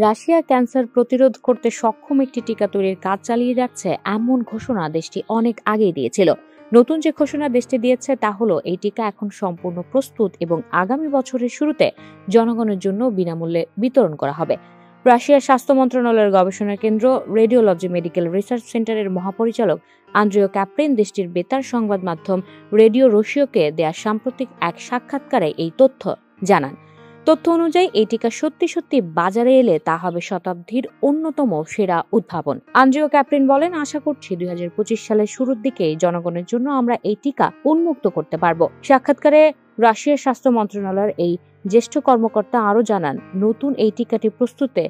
Russia cancer প্রতিরোধ করতে সক্ষম একটি টিকা তৈরির কাজ চালিয়ে যাচ্ছে এমন ঘোষণা দেশটি অনেক আগেই দিয়েছিল। নতুন যে ঘোষণা দেশটি দিয়েছে তা হলো এই টিকা এখন সম্পূর্ণ প্রস্তুত এবং আগামী বছরের শুরুতে জনগণের জন্য বিনামূল্যে বিতরণ করা হবে। রাশিয়ার স্বাস্থ্য মন্ত্রণালয়ের গবেষণা কেন্দ্র রেডিওলজি মেডিকেল রিসার্চ সেন্টারের মহাপরিচালক আন্দ্রিও ক্যাপ্রিন দেশটির বেতার সংবাদ মাধ্যম রেডিও রশিয়াকে দেয়া সাম্প্রতিক এক সাক্ষাৎকারে এই তথ্য জানান। তথ্য অনুযায়ী এই টিকা সত্যি সত্যি বাজারে এলে তা হবে শতাব্দীর অন্যতম সেরা উদ্ভাবন। আন্দ্রিও ক্যাপ্রিন বলেন, আশা করছি 2025 সালের শুরুর দিকে জনগণের জন্য আমরা এই টিকা উন্মুক্ত করতে পারব। সাক্ষাৎকারে রাশিয়ার স্বাস্থ্য মন্ত্রণালয়ের এই জ্যেষ্ঠ কর্মকর্তা আরও জানান, নতুন এই টিকাটি প্রস্তুতে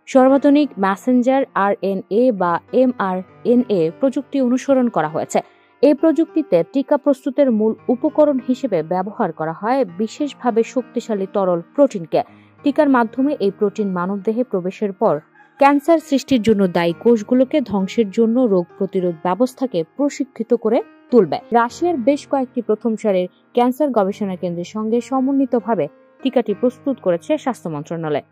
সর্বাধুনিক মেসেঞ্জার আরএনএ বা এমআরএনএ প্রযুক্তি অনুসরণ করা হয়েছে। এই প্রযুক্তিতে টিকা প্রস্তুতের মূল উপকরণ হিসেবে ব্যবহার করা হয় বিশেষভাবে শক্তিশালী তরল প্রোটিনকে। টিকার মাধ্যমে এই প্রোটিন মানবদেহে প্রবেশের পর ক্যান্সার সৃষ্টির জন্য দায়ী কোষগুলোকে ধ্বংসের জন্য রোগ প্রতিরোধ ব্যবস্থাকে প্রশিক্ষিত করে তুলবে। রাশিয়ার বেশ কয়েকটি প্রথম সারির ক্যান্সার গবেষণা কেন্দ্রের সঙ্গে সমন্বিতভাবে টিকাটি প্রস্তুত করেছে স্বাস্থ্য মন্ত্রণালয়।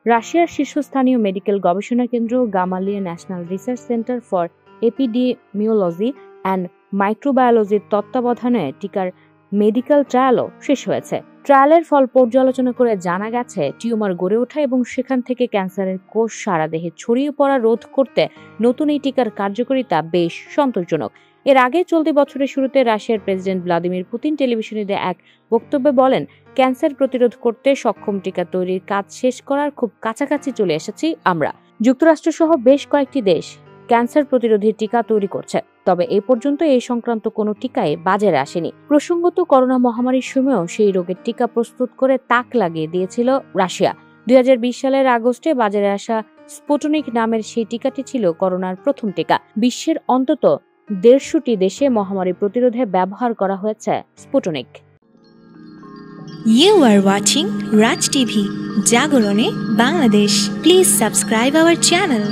রাশিয়ার শীর্ষস্থানীয় মেডিকেল গবেষণা কেন্দ্র Gamaleya national research centre for epidemiology and মাইক্রোবায়োলজির তত্ত্বাবধানে টিকার মেডিকেল ট্রায়ালও শেষ হয়েছে। ট্রায়ালের ফল পর্যালোচনা করে জানা গেছে, টিউমার গড়ে ওঠা এবং সেখান থেকে ক্যান্সারের কোষ সারা দেহে ছড়িয়ে পড়া রোধ করতে নতুন এই টিকার কার্যকারিতা বেশ সন্তোষজনক। এর আগে চলতি বছরের শুরুতে রাশিয়ার প্রেসিডেন্ট ভ্লাদিমির পুতিন টেলিভিশনে দেয়া এক বক্তব্যে বলেন, ক্যান্সার প্রতিরোধ করতে সক্ষম টিকা তৈরির কাজ শেষ করার খুব কাছাকাছি চলে এসেছি আমরা। যুক্তরাষ্ট্রসহ বেশ কয়েকটি দেশ ক্যান্সার প্রতিরোধী টিকা তৈরি করছে, তবে এ পর্যন্ত এই সংক্রান্ত কোনো টিকাই বাজারে আসেনি। প্রসঙ্গত, করোনা মহামারীর সময়ও সেই রোগের টিকা প্রস্তুত করে তাক লাগিয়ে দিয়েছিল রাশিয়া। 2020 সালের আগস্টে বাজারে আসা স্পুটনিক নামের সেই টিকাটি ছিল করোনার প্রথম টিকা। বিশ্বের অন্তত 150টি দেশে মহামারী প্রতিরোধে ব্যবহার করা হয়েছে Sputnik. You are watching Raj TV, Jagorone, Bangladesh. Please subscribe our channel.